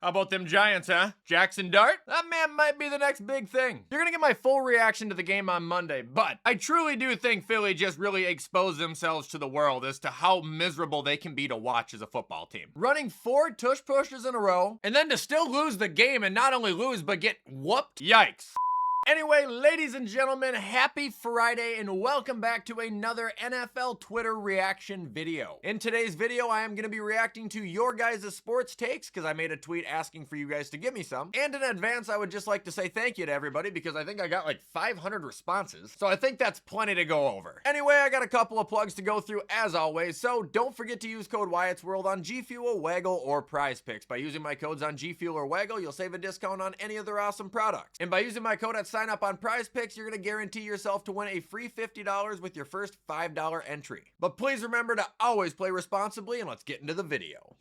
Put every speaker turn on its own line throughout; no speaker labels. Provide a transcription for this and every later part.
How about them Giants, huh? Jackson Dart? That man might be the next big thing. You're gonna get my full reaction to the game on Monday, but I truly do think Philly just really exposed themselves to the world as to how miserable they can be to watch as a football team. Running 4 tush pushes in a row, and then to still lose the game and not only lose, but get whooped? Yikes. Anyway, ladies and gentlemen, happy Friday and welcome back to another NFL Twitter reaction video. In today's video, I am going to be reacting to your guys' sports takes because I made a tweet asking for you guys to give me some. And in advance, I would just like to say thank you to everybody because I think I got like 500 responses. So I think that's plenty to go over. Anyway, I got a couple of plugs to go through as always. So don't forget to use code WyattzWorld on G Fuel, Waggle, or Prize Picks. By using my codes on G Fuel or Waggle, you'll save a discount on any of their awesome products. And by using my code at sign up on Prize Picks, you're going to guarantee yourself to win a free $50 with your first $5 entry. But please remember to always play responsibly, and let's get into the video.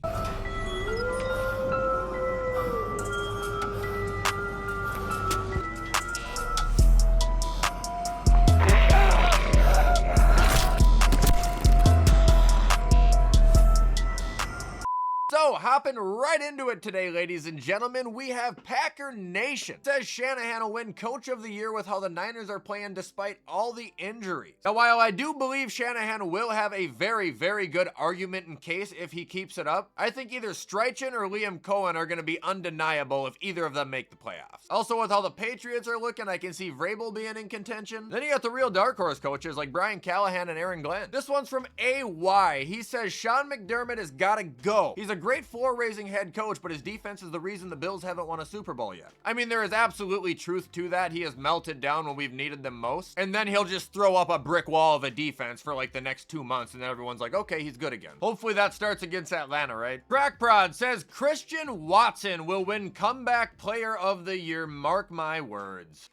So, hopping right into it today, ladies and gentlemen, we have Packer Nation. Says Shanahan will win Coach of the Year with how the Niners are playing despite all the injuries. Now, while I do believe Shanahan will have a very, very good argument in case if he keeps it up, I think either Streichen or Liam Cohen are going to be undeniable if either of them make the playoffs. Also, with how the Patriots are looking, I can see Vrabel being in contention. Then you got the real dark horse coaches like Brian Callahan and Aaron Glenn. This one's from AY. He says Sean McDermott has got to go. He's a great floor-raising head coach, but his defense is the reason the Bills haven't won a Super Bowl yet. I mean, there is absolutely truth to that. He has melted down when we've needed them most, and then he'll just throw up a brick wall of a defense for like the next 2 months, and then everyone's like, okay, he's good again. Hopefully that starts against Atlanta, right? Crackprod says Christian Watson will win Comeback Player of the Year. Mark my words.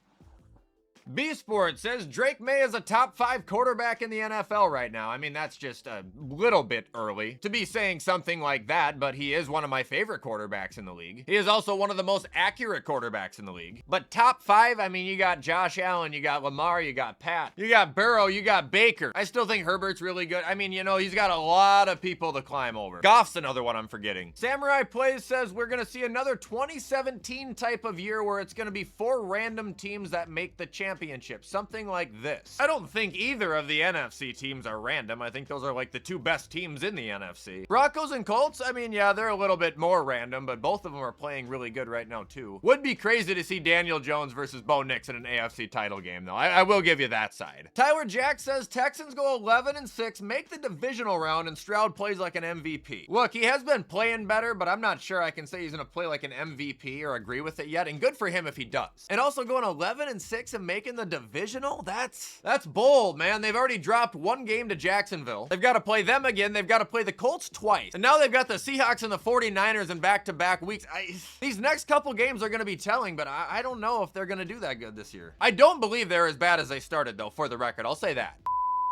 B-Sport says Drake May is a top 5 quarterback in the NFL right now. I mean, that's just a little bit early to be saying something like that, but he is one of my favorite quarterbacks in the league. He is also one of the most accurate quarterbacks in the league. But top 5, I mean, you got Josh Allen, you got Lamar, you got Pat, you got Burrow, you got Baker. I still think Herbert's really good. I mean, you know, he's got a lot of people to climb over. Goff's another one I'm forgetting. Samurai Plays says we're going to see another 2017 type of year where it's going to be 4 random teams that make the championship. Something like this. I don't think either of the NFC teams are random. I think those are like the 2 best teams in the NFC. Broncos and Colts, I mean, yeah, they're a little bit more random, but both of them are playing really good right now too. Would be crazy to see Daniel Jones versus Bo Nix in an AFC title game though. I will give you that side. Tyler Jack says Texans go 11-6, make the divisional round, and Stroud plays like an MVP. Look, he has been playing better, but I'm not sure I can say he's gonna play like an MVP or agree with it yet, and good for him if he does. And also going 11-6 and making the divisional, that's bold, man. They've already dropped 1 game to Jacksonville. They've got to play them again. They've got to play the Colts twice. And now they've got the Seahawks and the 49ers in back-to-back weeks. These next couple games are going to be telling, but I don't know if they're going to do that good this year. I don't believe they're as bad as they started, though, for the record. I'll say that.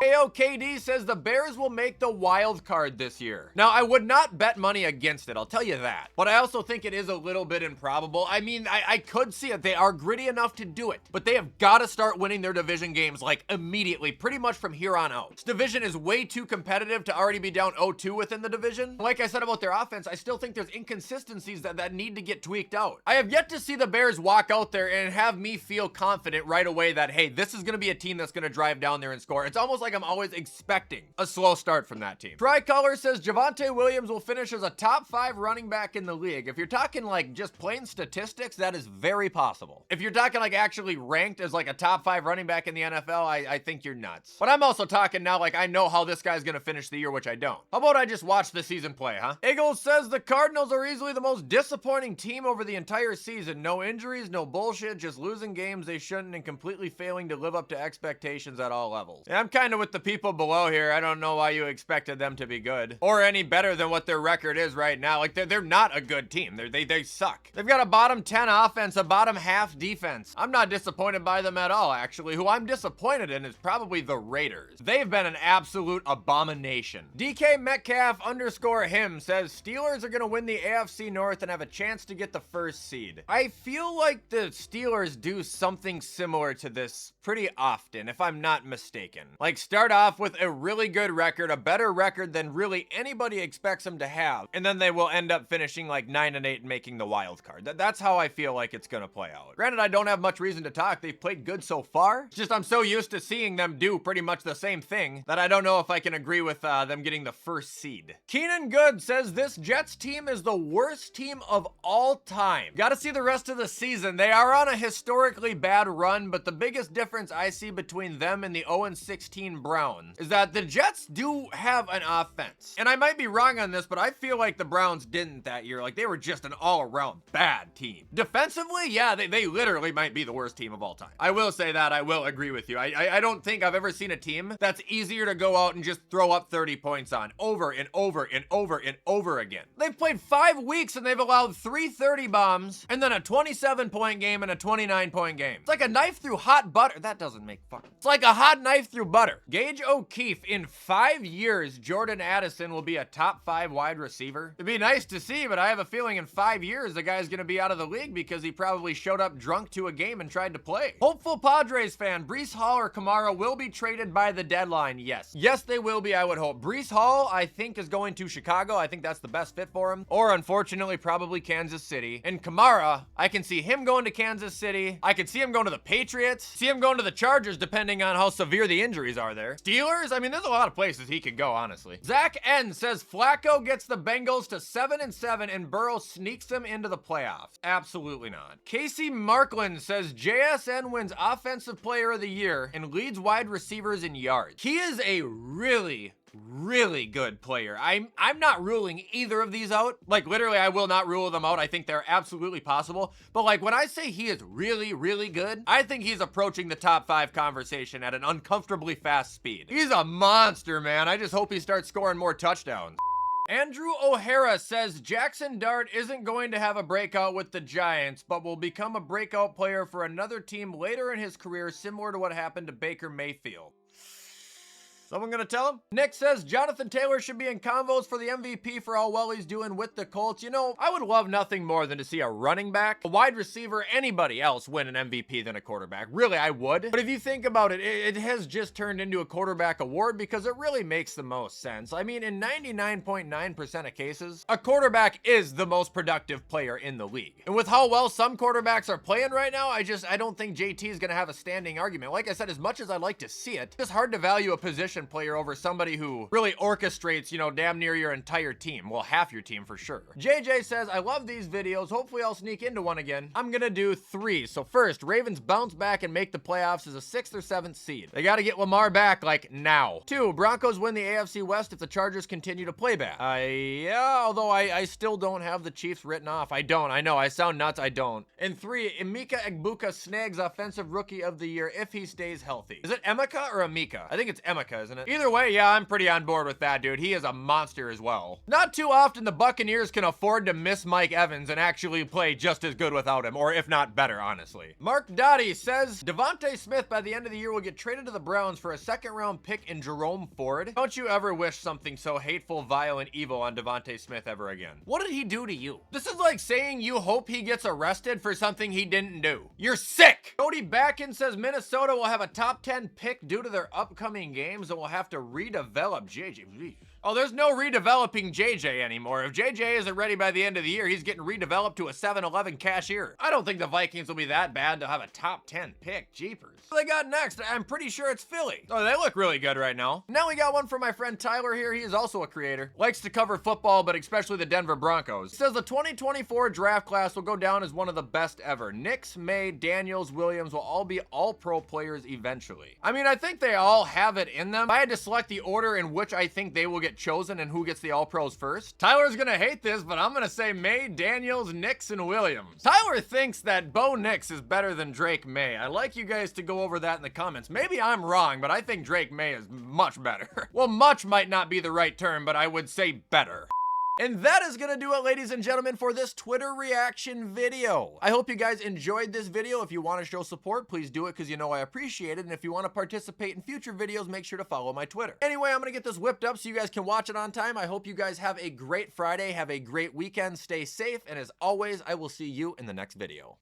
AOKD says the Bears will make the wild card this year. Now, I would not bet money against it, I'll tell you that. But I also think it is a little bit improbable. I mean, I could see it. They are gritty enough to do it. But they have got to start winning their division games, like, immediately, pretty much from here on out. This division is way too competitive to already be down 0-2 within the division. Like I said about their offense, I still think there's inconsistencies that need to get tweaked out. I have yet to see the Bears walk out there and have me feel confident right away that, hey, this is going to be a team that's going to drive down there and score. It's almost like I'm always expecting a slow start from that team. Tricolor says Javonte Williams will finish as a top 5 running back in the league. If you're talking like just plain statistics, that is very possible. If you're talking like actually ranked as like a top 5 running back in the NFL, I think you're nuts. But I'm also talking now like I know how this guy's gonna finish the year, which I don't. How about I just watch the season play, huh? Eagles says the Cardinals are easily the most disappointing team over the entire season. No injuries, no bullshit, just losing games they shouldn't and completely failing to live up to expectations at all levels. And I'm kind of with the people below here. I don't know why you expected them to be good or any better than what their record is right now. Like they're not a good team. They suck. They've got a bottom 10 offense, a bottom half defense. I'm not disappointed by them at all, actually. Who I'm disappointed in is probably the Raiders. They've been an absolute abomination. DK Metcalf _him says Steelers are gonna win the AFC North and have a chance to get the 1st seed. I feel like the Steelers do something similar to this pretty often, if I'm not mistaken. Like start off with a really good record, a better record than really anybody expects them to have, and then they will end up finishing like 9-8 and making the wild card. That's how I feel like it's gonna play out. Granted, I don't have much reason to talk. They've played good so far. It's just I'm so used to seeing them do pretty much the same thing that I don't know if I can agree with them getting the first seed. Keenan Good says this Jets team is the worst team of all time. Gotta see the rest of the season. They are on a historically bad run, but the biggest difference I see between them and the 0-16 Browns is that the Jets do have an offense. And I might be wrong on this, but I feel like the Browns didn't that year. Like, they were just an all-around bad team. Defensively, yeah, they literally might be the worst team of all time. I will say that. I will agree with you. I don't think I've ever seen a team that's easier to go out and just throw up 30 points on over and over and over and over again. They've played 5 weeks and they've allowed 3 30 bombs and then a 27-point game and a 29-point game. It's like a knife through hot butter. That doesn't make fucking... It's like a hot knife through butter. Gage O'Keefe, in 5 years, Jordan Addison will be a top 5 wide receiver. It'd be nice to see, but I have a feeling in 5 years the guy's gonna be out of the league because he probably showed up drunk to a game and tried to play. Hopeful Padres fan, Breece Hall or Kamara will be traded by the deadline. Yes. Yes, they will be, I would hope. Breece Hall, I think, is going to Chicago. I think that's the best fit for him. Or, unfortunately, probably Kansas City. And Kamara, I can see him going to Kansas City. I could see him going to the Patriots. See him going to the Chargers, depending on how severe the injuries are there. Steelers? I mean, there's a lot of places he could go, honestly. Zach N says Flacco gets the Bengals to 7-7 and Burrow sneaks them into the playoffs. Absolutely not. Casey Markland says JSN wins Offensive Player of the Year and leads wide receivers in yards. He is a really good player. I'm not ruling either of these out. Like, literally, I will not rule them out. I think they're absolutely possible. But like, when I say he is really good, I think he's approaching the top 5 conversation at an uncomfortably fast speed. He's a monster, man. I just hope he starts scoring more touchdowns. Andrew O'Hara says Jackson Dart isn't going to have a breakout with the Giants, but will become a breakout player for another team later in his career, similar to what happened to Baker Mayfield. Someone gonna tell him? Nick says Jonathan Taylor should be in convos for the MVP for how well he's doing with the Colts. You know, I would love nothing more than to see a running back, a wide receiver, anybody else win an MVP than a quarterback. Really, I would. But if you think about it, it has just turned into a quarterback award because it really makes the most sense. I mean, in 99.9% of cases, a quarterback is the most productive player in the league. And with how well some quarterbacks are playing right now, I don't think JT is gonna have a standing argument. Like I said, as much as I'd like to see it, it's hard to value a position player over somebody who really orchestrates, you know, damn near your entire team. Well, half your team for sure. JJ says, I love these videos. Hopefully I'll sneak into one again. I'm gonna do 3. So first, Ravens bounce back and make the playoffs as a 6th or 7th seed. They gotta get Lamar back, like, now. 2, Broncos win the AFC West if the Chargers continue to play bad. Yeah, although I still don't have the Chiefs written off. I don't. I know, I sound nuts. I don't. And 3, Emeka Egbuka snags Offensive Rookie of the Year if he stays healthy. Is it Emeka or Emeka? I think it's Emeka, isn't it? Either way, yeah, I'm pretty on board with that, dude. He is a monster as well. Not too often the Buccaneers can afford to miss Mike Evans and actually play just as good without him, or if not better, honestly. Mark Dottie says Devontae Smith by the end of the year will get traded to the Browns for a 2nd-round pick in Jerome Ford. Don't you ever wish something so hateful, vile, and evil on Devontae Smith ever again. What did he do to you? This is like saying you hope he gets arrested for something he didn't do. You're sick! Cody Backen says Minnesota will have a top 10 pick due to their upcoming games and will have to redevelop JJ. Oh, there's no redeveloping JJ anymore. If JJ isn't ready by the end of the year, he's getting redeveloped to a 7-Eleven cashier. I don't think the Vikings will be that bad to have a top 10 pick. Jeepers. What they got next? I'm pretty sure it's Philly. Oh, they look really good right now. Now we got one from my friend Tyler here. He is also a creator. Likes to cover football, but especially the Denver Broncos. Says the 2024 draft class will go down as one of the best ever. Nix, May, Daniels, Williams will all be all-pro players eventually. I mean, I think they all have it in them. I had to select the order in which I think they will get chosen and who gets the all-pros first. Tyler's gonna hate this, but I'm gonna say May, Daniels, Nix, and Williams. Tyler thinks that Bo Nix is better than Drake May. I'd like you guys to go over that in the comments. Maybe I'm wrong, but I think Drake May is much better. Well, much might not be the right term, but I would say better. And that is gonna do it, ladies and gentlemen, for this Twitter reaction video. I hope you guys enjoyed this video. If you want to show support, please do it because you know I appreciate it. And if you want to participate in future videos, make sure to follow my Twitter. Anyway, I'm gonna get this whipped up so you guys can watch it on time. I hope you guys have a great Friday, have a great weekend, stay safe, and as always, I will see you in the next video.